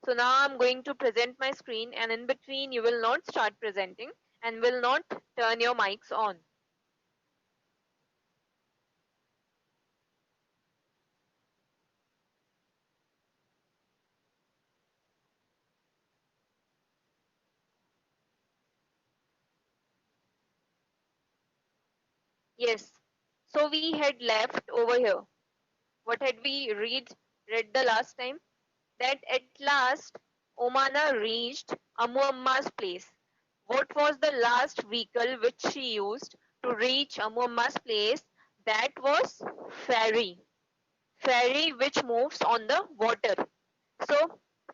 So now I'm going to present my screen, and in between you will not start presenting and will not turn your mics on. Yes. So we had left over here. What had we read the last time? That at last Omana reached Amu Amma's place. What was the last vehicle which she used to reach Amu Amma's place? That was ferry. Ferry which moves on the water. So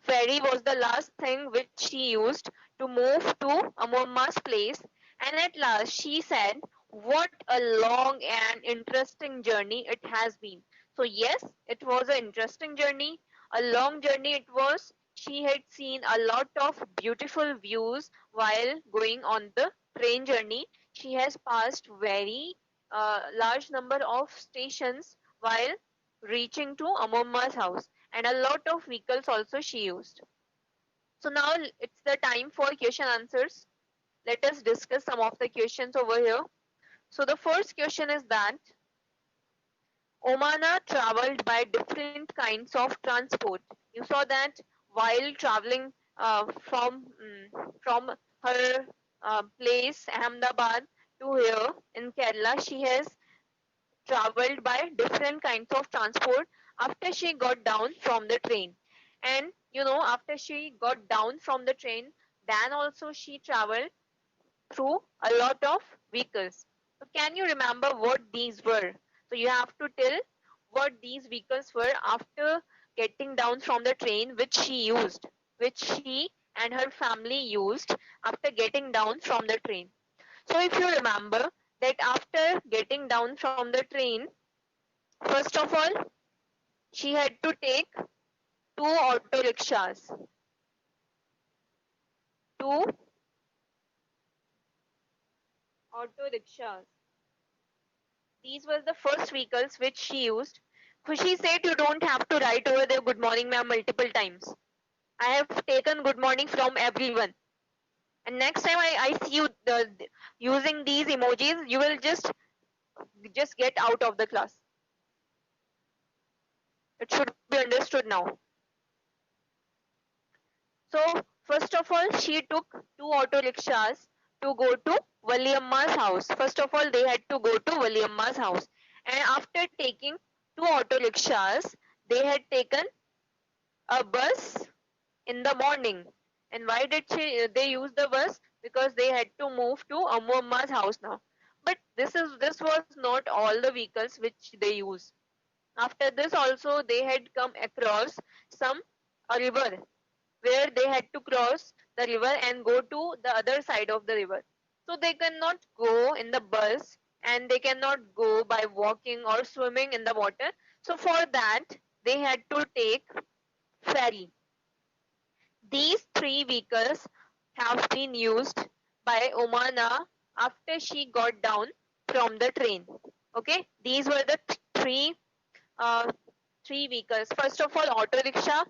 ferry was the last thing which she used to move to Amu Amma's place. And at last she said, "What a long and interesting journey it has been." So yes, it was an interesting journey, a long journey it was. She had seen a lot of beautiful views while going on the train journey. She has passed very large number of stations while reaching to Amomma's house, and a lot of vehicles also she used. So now it's the time for question answers. Let us discuss some of the questions over here. So the first question is that Omana traveled by different kinds of transport. You saw that while traveling from her place Ahmedabad to here in Kerala, she has traveled by different kinds of transport after she got down from the train. And after she got down from the train, then also she traveled through a lot of vehicles. So can you remember what these were? So you have to tell what these vehicles were after getting down from the train, which she and her family used after getting down from the train. So if you remember that after getting down from the train, first of all, she had to take two auto rickshaws. Two auto rickshaws. These were the first vehicles which she used. Khushi said you don't have to write over there good morning ma'am multiple times. I have taken good morning from everyone. And next time I see you using these emojis, you will just get out of the class. It should be understood now. So first of all, she took two auto rickshaws to go to Valiamma's house. First of all, they had to go to Valiamma's house. And after taking two auto rickshaws, they had taken a bus in the morning. And why did they use the bus? Because they had to move to Ammu Amma's house now. But this was not all the vehicles which they use. After this also they had come across some a river where they had to cross the river and go to the other side of the river. So they cannot go in the bus and they cannot go by walking or swimming in the water. So for that, they had to take ferry. These three vehicles have been used by Omana after she got down from the train. Okay, these were the uh, three vehicles. First of all, auto rickshaw.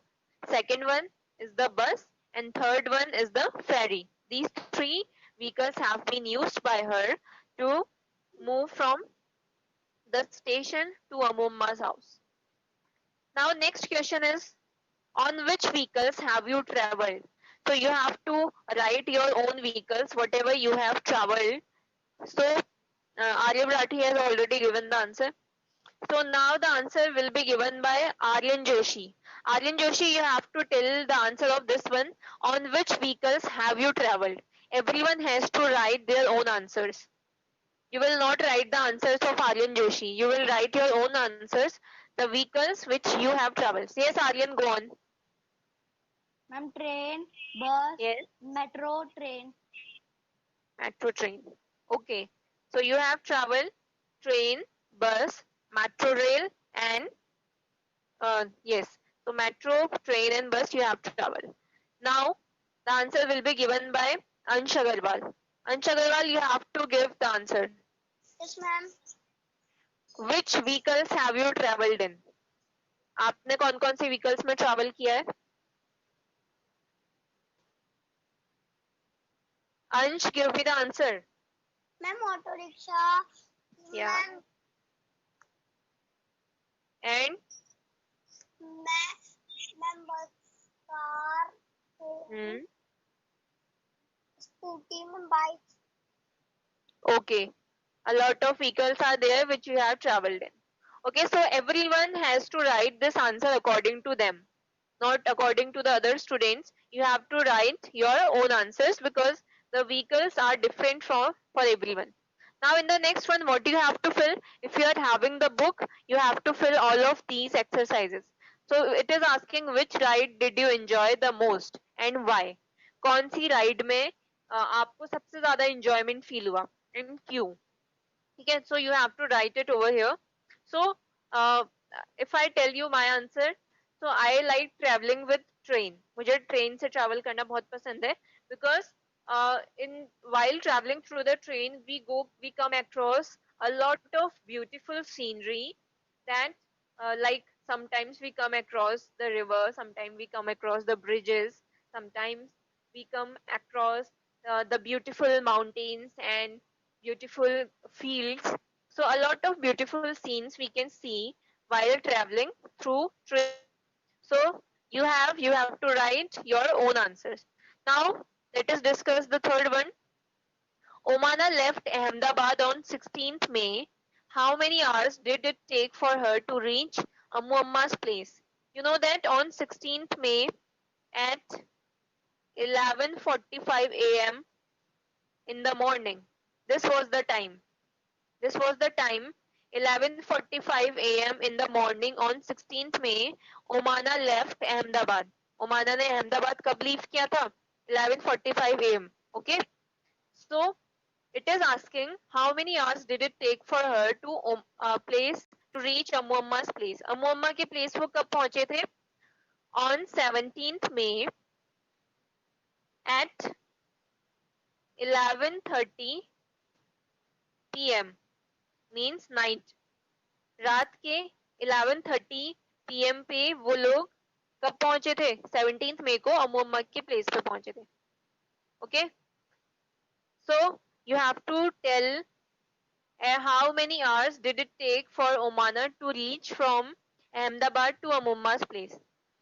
Second one is the bus, and third one is the ferry. These three vehicles have been used by her to move from the station to Amumma's house. Now, next question is on which vehicles have you traveled? So you have to write your own vehicles, whatever you have traveled. So Arya Bharati has already given the answer. So now the answer will be given by Aryan Joshi. Aryan Joshi, you have to tell the answer of this one. On which vehicles have you traveled? Everyone has to write their own answers. You will not write the answers of Aryan Joshi. You will write your own answers, the vehicles which you have traveled. Yes, Aryan, go on. Ma'am, train, bus, Yes, metro, train. metro train. Okay. So you have traveled train, bus, metro rail, and yes. So metro, train, and bus you have traveled. Now the answer will be given by Ansh Agarwal. Ansh Agarwal, you have to give the answer. Yes, ma'am. Which vehicles have you traveled in? आपने कौन कौन से vehicles में travel किया है? Ansh, give me the answer. Ma'am, auto rickshaw. Yeah. Ma'am, And ma'am, bus, car, hmm. scooty, ma'am, bike. Okay. A lot of vehicles are there which you have traveled in. Okay, so everyone has to write this answer according to them, not according to the other students. You have to write your own answers because the vehicles are different for everyone. Now in the next one, what do you have to fill? If you are having the book, you have to fill all of these exercises. So it is asking which ride did you enjoy the most and why? कौन सी ride में आपको सबसे ज्यादा enjoyment feel हुआ and क्यों? ठीक है, so you have to write it over here. So uh, if I tell you my answer, so I like traveling with train. मुझे train से travel करना बहुत पसंद है because in while traveling through the train we come across a lot of beautiful scenery that like sometimes we come across the river, sometimes we come across the bridges, sometimes we come across the beautiful mountains and beautiful fields. So a lot of beautiful scenes we can see while traveling through train. So you have to write your own answers. Now let us discuss the third one. Omana left Ahmedabad on 16th May. How many hours did it take for her to reach Ammu Amma's place? You know that on 16th May at 11:45 a.m. in the morning. This was the time. This was the time 11:45 a.m. in the morning on 16th May. Omana left Ahmedabad. Omana ने अहमदाबाद कब leave किया था? 11:45 a.m. Okay. So it is asking how many hours did it take for her to place to reach Ammu Amma's place. Ammu Amma के place वो कब पहुंचे थे? On 17th May at 11:30 p.m. means night. रात के 11:30 p.m. पे वो लोग कब पहुंचे थे? 17th मई को अम्मू अम्मा के प्लेस पे पहुंचे थे. Okay, so you have to tell how many hours did it take for Omana to reach from Ahmedabad to Ammu Amma's place.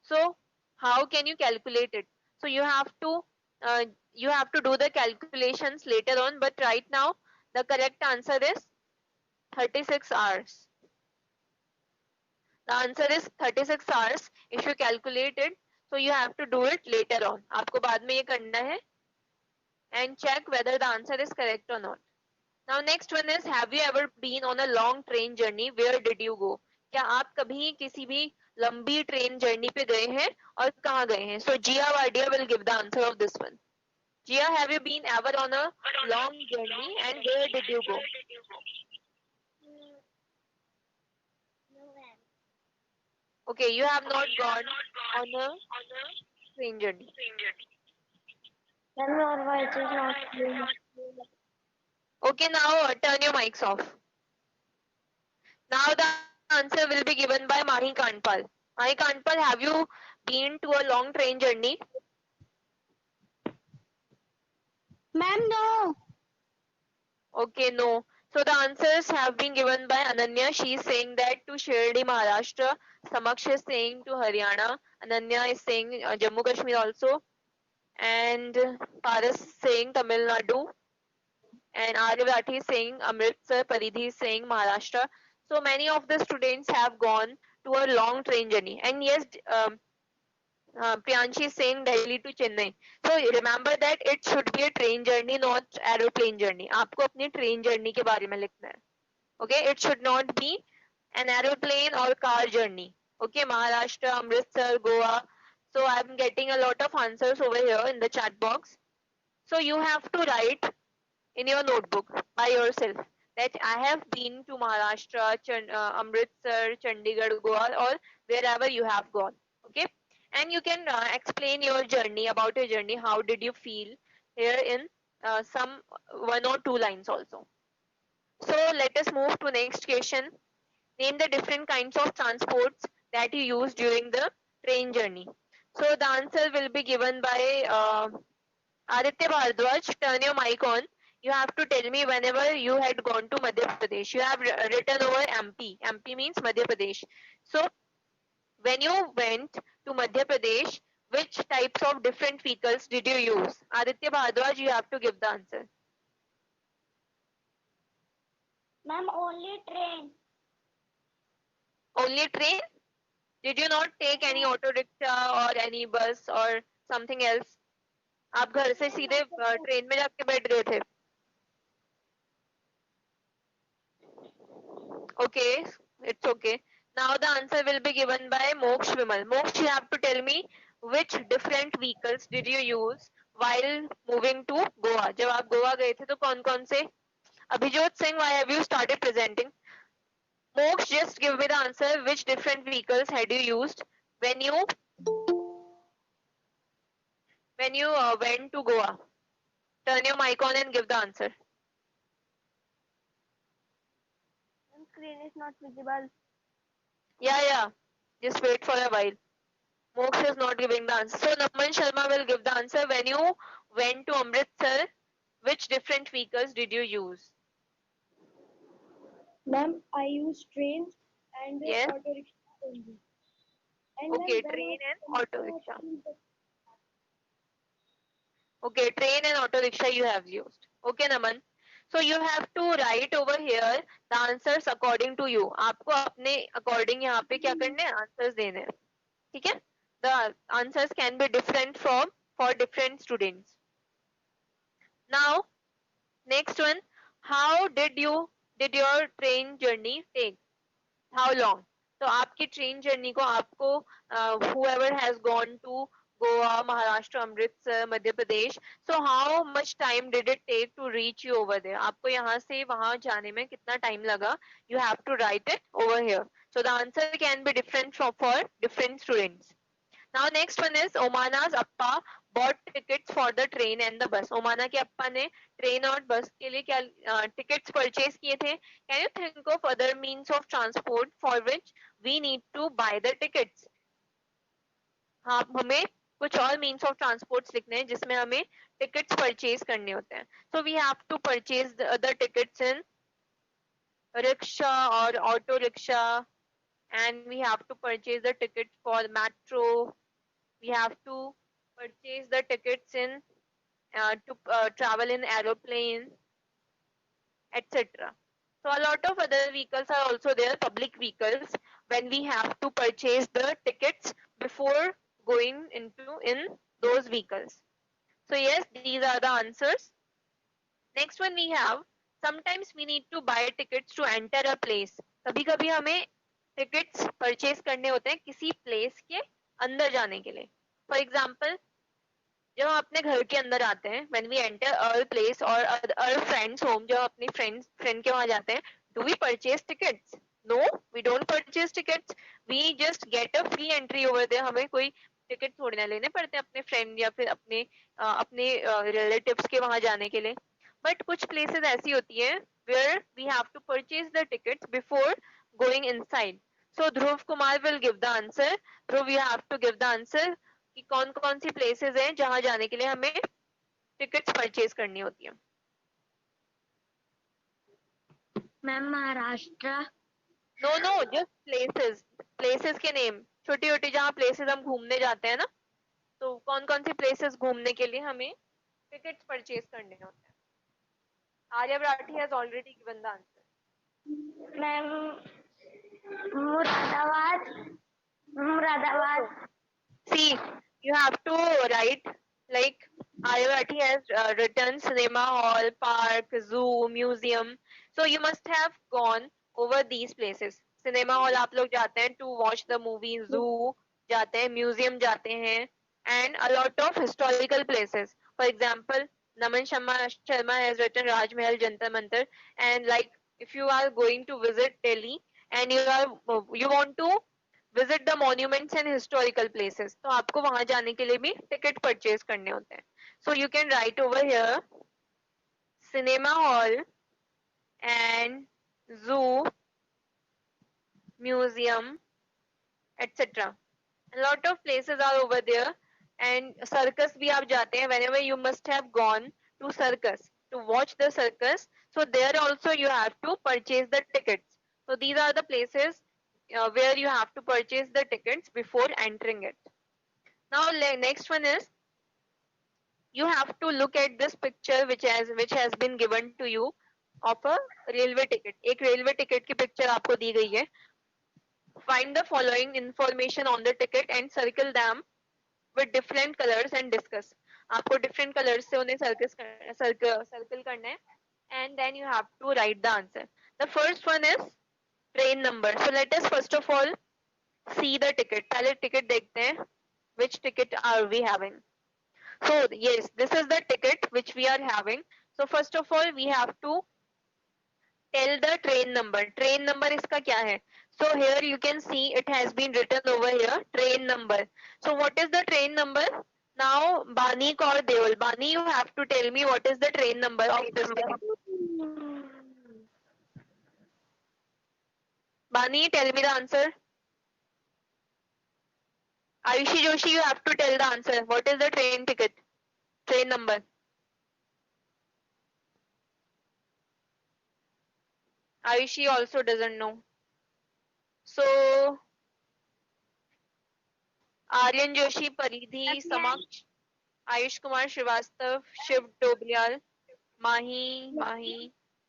So how can you calculate it? So uh, you have to do the calculations later on, but right now the correct answer is 36 hours. The answer is 36 hours if you calculate it. So you have to do it later on. आपको बाद में ये करना है and check whether the answer is correct or not. Now next one is, have you ever been on a long train journey? Where did you go? क्या आप कभी किसी भी लंबी ट्रेन जर्नी पे गए हैं और कहाँ गए हैं? So Jia Wadia will give the answer of this one. Jia, have you been ever on a long journey and where did you go? No, ma'am. Okay, you have not gone on a train journey. Ma'am, your voice is not clear. Okay, now turn your mics off. Now the answer will be given by Mahi Kanpal. Mahi Kanpal, have you been to a long train journey? Ma'am, no. Okay, no. So the answers have been given by Ananya. She is saying that to Shirdi, Maharashtra. Samaksh is saying to Haryana. Ananya is saying Jammu Kashmir also. And Paras is saying Tamil Nadu. And Aryavati is saying Amritsar. Paridhi is saying Maharashtra. So many of the students have gone to a long train journey. And yes, Priyanshi is saying Delhi to Chennai. So remember that it should be a train journey, not aeroplane journey. आपको अपनी train journey के बारे में लिखना है. Okay, it should not be an aeroplane or car journey. Okay, Maharashtra, Amritsar, Goa. So I'm getting a lot of answers over here in the chat box. So you have to write in your notebook by yourself that I have been to Maharashtra, Amritsar, Chandigarh, Goa, or wherever you have gone. Okay, and you can explain your journey about your journey. How did you feel here in some one or two lines also. So let us move to next question. Name the different kinds of transports that you use during the train journey. So the answer will be given by Aditya Bhardwaj, turn your mic on. You have to tell me whenever you had gone to Madhya Pradesh. You have written over MP. MP means Madhya Pradesh. So when you went to Madhya Pradesh, which types of different vehicles did you use? Aditya Bhardwaj, you have to give the answer. Ma'am, only train. Only train? Did you not take any auto rickshaw or any bus or something else? आप घर से सीधे train में जाके बैठ गए थे? Okay, it's okay. Now the answer will be given by Moksh Vimal. Moksh, you have to tell me which different vehicles did you use while moving to Goa? जब आप गोवा गए थे तो कौन कौन से? Abhijot Singh, why have you started presenting? Moksh, just give me the answer. Which different vehicles had you used when you went to Goa? Turn your mic on and give the answer. Screen is not visible. Yeah. Just wait for a while. Moksh is not giving the answer. So Naman Sharma will give the answer. When you went to Amritsar, which different vehicles did you use? Ma'am, I use trains and Yes. auto rickshaw only. And Okay, ma'am, train and auto rickshaw. Okay, train and auto rickshaw you have used. Okay, Naman. So you have to write over here the answers according to you. आपको अपने according यहाँ पे क्या करने हैं? Answers देने हैं. ठीक है? The answers can be different for different students. Now, next one. How did your train journey take? How long? तो आपकी ट्रेन जर्नी को आपको whoever has gone to Goa, Maharashtra, Amritsar, Madhya Pradesh. So how much time did it take to reach you over there? आपको यहाँ से वहाँ जाने में कितना time लगा? You have to write it over here. So the answer can be different for different students. Now next one is Omana's Appa bought tickets for the train and the bus. Omana के अप्पा ने train और बस के लिए क्या tickets purchase किए थे? Can you think of other means of transport for which we need to buy the tickets? हाँ, हमें कुछ और means of transports लिखने हैं जिसमें हमें tickets परचेज करने होते हैं. So we have to purchase the tickets in rickshaw or auto rickshaw, and we have to purchase the ticket for metro. We have to purchase the tickets in to travel in aeroplane, etc. So a lot of other vehicles are also there, public vehicles, when we have to purchase the tickets before going into in those vehicles. So yes, these are the answers. Next one we have, sometimes we need to buy tickets to enter a place. कभी कभी हमें tickets purchase करने होते हैं किसी place के अंदर जाने के लिए. For example, जब हम अपने घर के अंदर आते हैं, when we enter our place or our friend's home, जब हम अपनी friend के वहां जाते हैं, do we purchase tickets? No, we don't purchase tickets. We just get a free entry over there. हमें कोई टिकट थोड़ी ना लेने पड़ते अपने फ्रेंड या फिर अपने रिलेटिव्स के वहां जाने के लिए. बट कुछ प्लेसेस ऐसी होती है where we have to purchase the tickets before going inside. So Dhruv Kumar will give the answer. Dhruv, you have to give the answer कि कौन कौन सी प्लेसेस हैं जहां जाने के लिए हमें टिकट्स परचेज करनी होती है. Ma'am, Maharashtra. Know just places के नेम, छोटी छोटी जहाँ प्लेसेस हम घूमने जाते हैं ना, तो कौन कौन सी प्लेसेस घूमने के लिए हमें टिकट्स परचेज करने होते हैं. Arya Rathi has already given the answer. Ma'am, Moradabad. See, you have to write like Arya Rathi has written cinema hall, park, zoo, museum. So you must have gone over these places. Cinema hall आप लोग जाते हैं to watch the movie, zoo जाते हैं, museum जाते हैं, and a lot of historical places. For example, Naman Sharma has written Raj Mahal, Jantar Mantar, and like if you are going to visit Delhi and you want to visit the monuments and historical places, तो आपको वहां जाने के लिए भी ticket purchase करने होते हैं. So you can write over here cinema hall and zoo, museum, etc. A lot of places are over there, and circus भी आप जाते हैं, whenever you must have gone to circus to watch the circus, so there also you have to purchase the tickets. So these are the places where you have to purchase the tickets before entering it. Now next one is, you have to look at this picture which has been given to you of a railway ticket. एक railway ticket की picture आपको दी गई है. Find the following information on the ticket and circle them with different colors and discuss. आपको different colors से उन्हें circle करना है, and then you have to write the answer. The first one is train number. So let us first of all see the ticket. पहले ticket देखते हैं. Which ticket are we having? So yes, this is the ticket which we are having. So first of all, we have to tell the train number. Train number इसका क्या है? So here you can see it has been written over here, train number. So what is the train number? Now Bani or Deol. Bani, you have to tell me what is the train number of this ticket. Bani, tell me the answer. Ayushi Joshi, you have to tell the answer. What is the train ticket? Train number. Ayushi also doesn't know. So Aryan Joshi, Paridhi, Samaksh, Ayush Kumar Srivastav, Shiv Dobriyal, Mahi,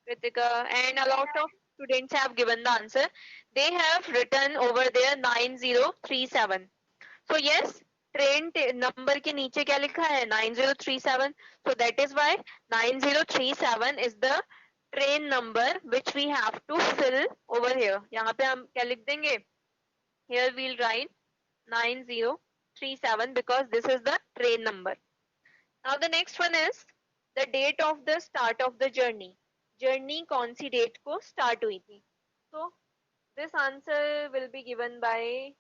Kritika, and a lot of students have given the answer. They have written over there 9037. So yes, train number के नीचे क्या लिखा है? 9037. So that is why 9037 is the train number which we have to fill over here. यहाँ पे हम क्या लिख देंगे? Here we'll write 9037 because this is the train number. Now the next one is the date of the start of the journey. Journey कौन सी date को start हुई थी? So this answer will be given by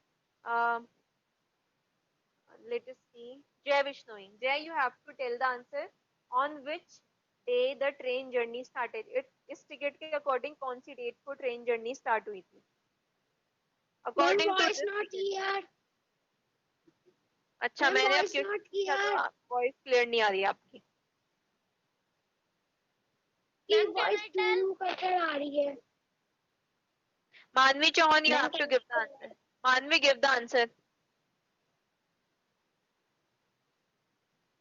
let us see, Jay Vishnoi. Jay, you have to tell the answer on which day the train journey started. इस ticket के according कौन सी date को train journey start हुई थी? According to this not here. अच्छा, मैंने आपकी voice clear नहीं आ रही आपकी. Manvi Chauhan, you have to give the answer. Manvi, give the answer.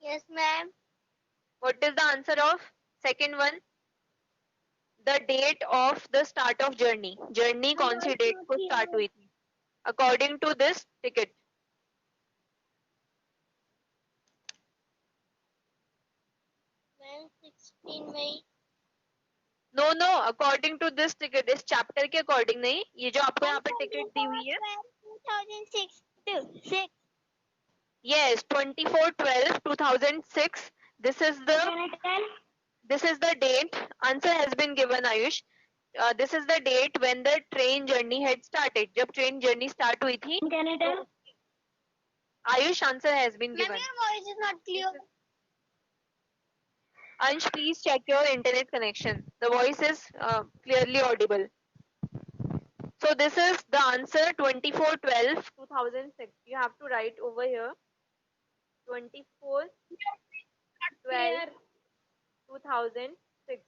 Yes, ma'am. What is the answer of second one? The date of the start of journey. Journey कौन सी date को start हुई थी? According to this ticket. Ma'am, 16 May. No, according to this ticket. इस chapter के according नहीं. ये जो आपको यहाँ पे ticket दी हुई है. 2006. Yes, 24/12/2006. This is the date. Answer has been given, Ayush. This is the date when the train journey had started. जब train journey start हुई थी. Can I tell? Ayush, answer has been given. Ma'am, your voice is not clear. Ansh, please check your internet connection. The voice is clearly audible. So this is the answer, 24/12/2006. You have to write over here 24/12/2006.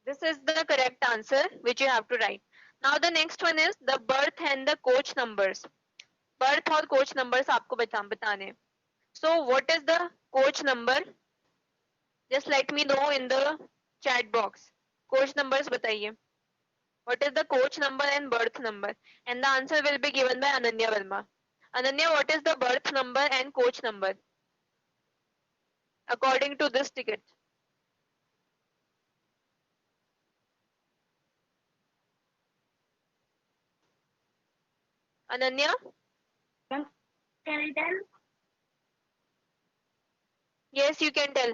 This is the correct answer which you have to write. Now the next one is the berth and the coach numbers. Berth और coach numbers आपको बताने. So what is the coach number? Just let me know in the chat box. Coach numbers बताइए. What is the coach number and berth number? And the answer will be given by Ananya Verma. Ananya, what is the berth number and coach number? According to this ticket. Ananya? Can I tell? Yes, you can tell.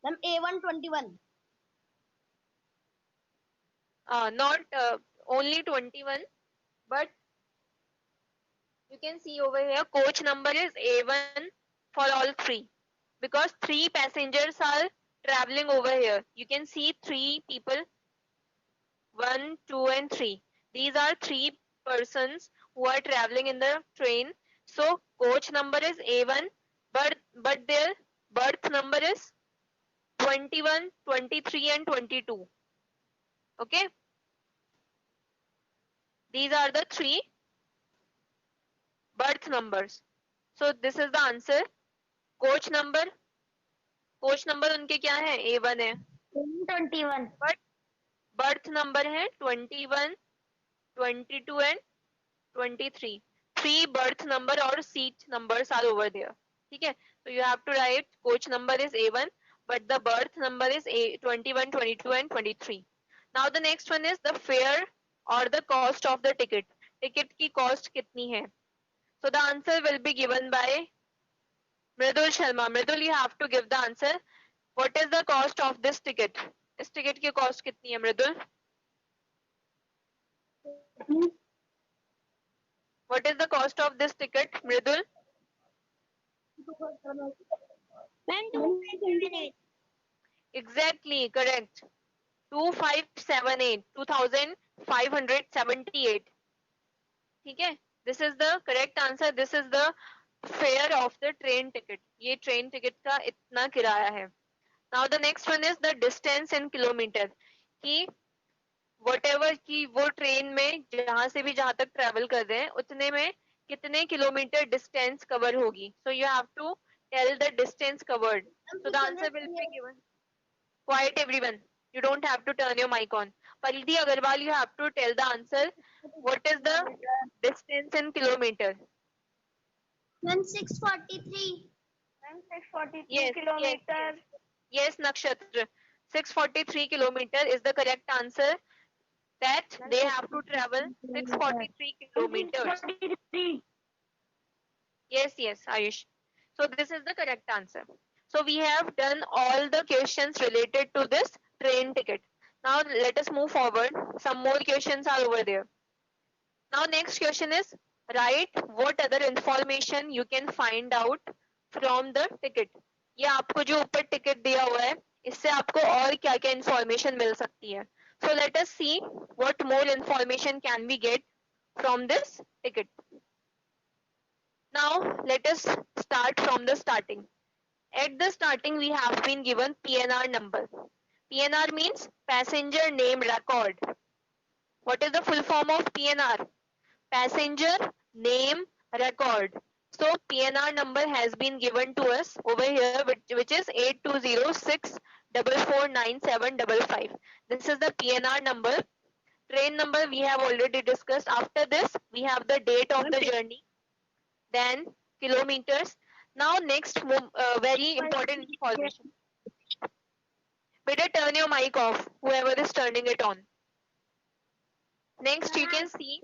Ma'am, A121. Not only 21, but you can see over here coach number is A1 for all three, because three passengers are traveling over here. You can see three people, 1, 2 and 3. These are three persons who are traveling in the train. So coach number is A1, but their berth number is 21, 23 and 22. Okay, these are the three berth numbers. So this is the answer. Coach number उनके क्या है, A1 है, 21. But birth number है 21, 22 and 23. Three berth number और seat numbers are over there. ठीक है, so you have to write coach number is A1 but the berth number is 21, 22 and 23. Now the next one is the fare or the cost of the ticket. Ticket की cost कितनी है? So the answer will be given by Mridul Sharma. Mridul, you have to give the answer. What is the cost of this ticket? इस ticket की cost कितनी है मृदुल? What is the cost of this ticket, Mridul? Ma'am, 278. Exactly, correct. 2578, 2578. ठीक है, this is the correct answer. This is the fare of the train ticket. ये train ticket का इतना किराया है. Now the next one is the distance in kilometer. कि whatever कि वो ट्रेन में जहां से भी जहां तक ट्रेवल कर रहे हैं उतने में कितने किलोमीटर डिस्टेंस कवर होगी. So you have to tell the distance covered. So the answer will be given. Quiet everyone. You don't have to turn your mic on. Paridhi Agarwal, you have to tell the answer. What is the distance in kilometer? Ma'am, 643. Ma'am, 643 Yes, kilometers. Yes, Nakshatra. 643 kilometer is the correct answer. That they have to travel 643 kilometers. 643. Yes, Ayush. So this is the correct answer. So we have done all the questions related to this train ticket. Now let us move forward. Some more questions are over there. Now next question is, write what other information you can find out from the ticket. ये आपको जो ऊपर ticket दिया हुआ है इससे आपको और क्या क्या इंफॉर्मेशन मिल सकती है. So let us see what more information can we get from this ticket. Now let us start from the starting. At the starting we have been given PNR number. PNR means passenger name record. What is the full form of PNR? Passenger name record. So PNR number has been given to us over here, which is 8206449755. This is the PNR number. Train number we have already discussed. After this, we have the date of the journey, then kilometers. Now next, very important information. Better turn your mic off, whoever is turning it on. Next, you can see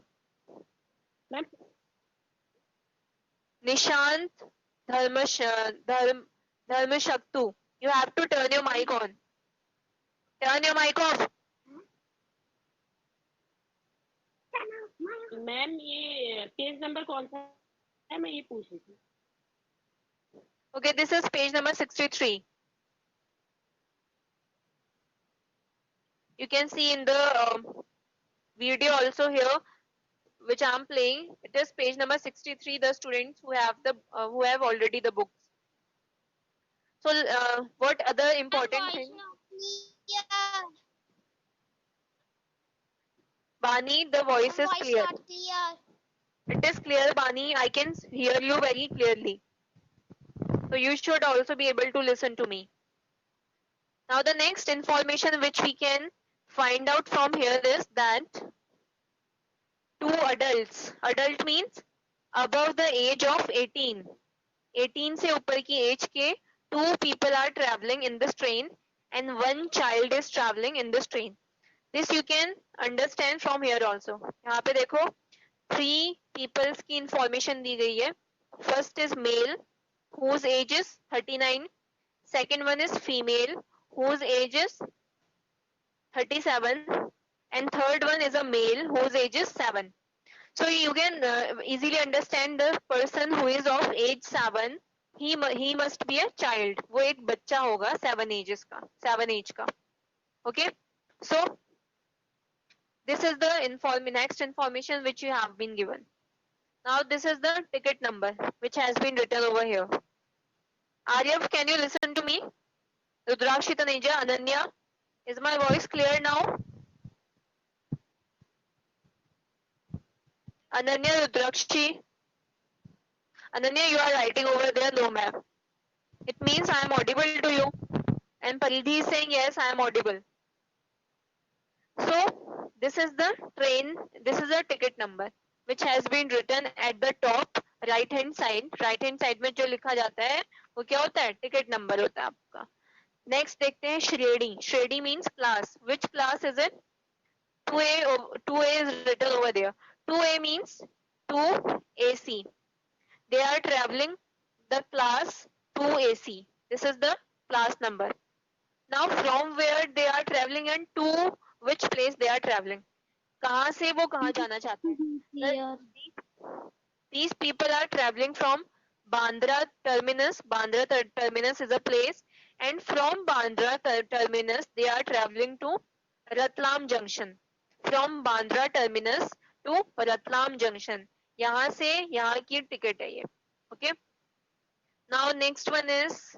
Nishant Dharmashaktu. You have to turn your mic on. Turn your mic off. Ma'am ये page number कौन सा है, मैं ये पूछ रही थी. Okay, this is page number 63. You can see in the video also here, which I am playing. It is page number 63. The students who have already the books. So, what other important thing? Bani, the voice is clear. It is clear, Bani. I can hear you very clearly. So you should also be able to listen to me. Now the next information which we can find out from here is that two adults. Adult means above the age of 18. 18 से ऊपर की age के two people are traveling in this train and one child is traveling in this train. This you can understand from here also. यहाँ पे देखो three peoples की information दी गई है. First is male whose age is 39. Second one is female whose age is 37. And third one is a male whose age is 7. So you can easily understand the person who is of age 7. He must be a child. वो एक बच्चा होगा 7 age का. Okay. So this is the next information which you have been given. Now this is the ticket number which has been written over here. Aryav, can you listen to me? Rudrakshi, Taneja, Ananya, is my voice clear now? Ananya, Rudrakshi, Ananya, you are writing over there, no ma'am. It means I am audible to you. And Paridhi is saying yes, I am audible. So this is the train, this is the ticket number which has been written at the top right hand side. Right hand side में जो लिखा जाता है वो क्या होता है? Ticket number होता है आपका. Next देखते हैं श्रेणी. श्रेणी means class. Which class is it? 2A is written over there. 2A means 2AC. They are traveling the class 2AC. This is the class number. Now from where they are traveling and to which place they are traveling. कहाँ से वो कहाँ जाना चाहते हैं? These people are traveling from Bandra terminus. Bandra terminus is a place, and from Bandra terminus they are traveling to Ratlam junction. From Bandra terminus to Ratlam junction. यहाँ से यहाँ की टिकट है ये. Okay. Now next one is,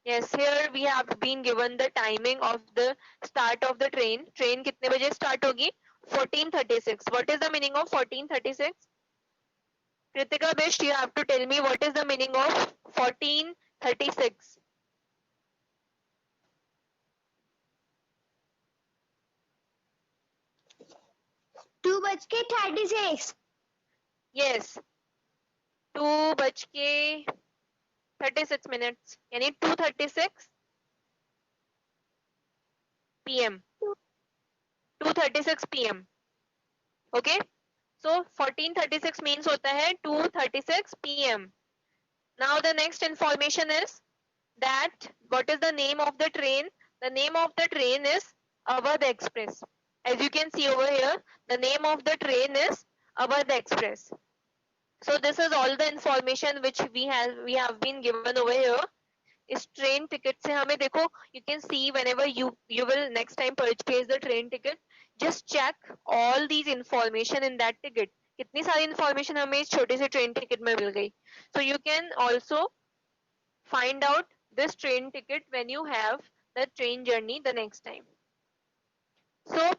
yes, here we have been given the timing of the start of the train. Train कितने बजे start होगी? 14:36. What is the meaning of 14:36? Kritika Best, you have to tell me what is the meaning of 14:36. Two बज के 36. Yes. 2:36 यानी 2:36 PM. 2:36 PM. Okay. So 14:36 means होता है 2:36 PM. Now the next information is that what is the name of the train? The name of the train is Awadh Express. As you can see over here, the name of the train is Awadh Express. So this is all the information which we have been given over here. इस train ticket से हमें देखो, you can see whenever you will next time purchase the train ticket, just check all these information in that ticket. कितनी सारी information हमें इस छोटे से train ticket में मिल गई. So you can also find out this train ticket when you have the train journey the next time. So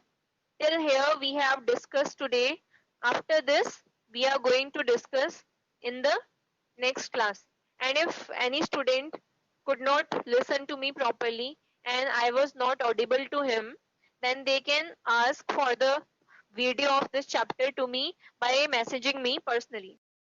till here we have discussed today. After this we are going to discuss in the next class. And if any student could not listen to me properly and I was not audible to him, then they can ask for the video of this chapter to me by messaging me personally.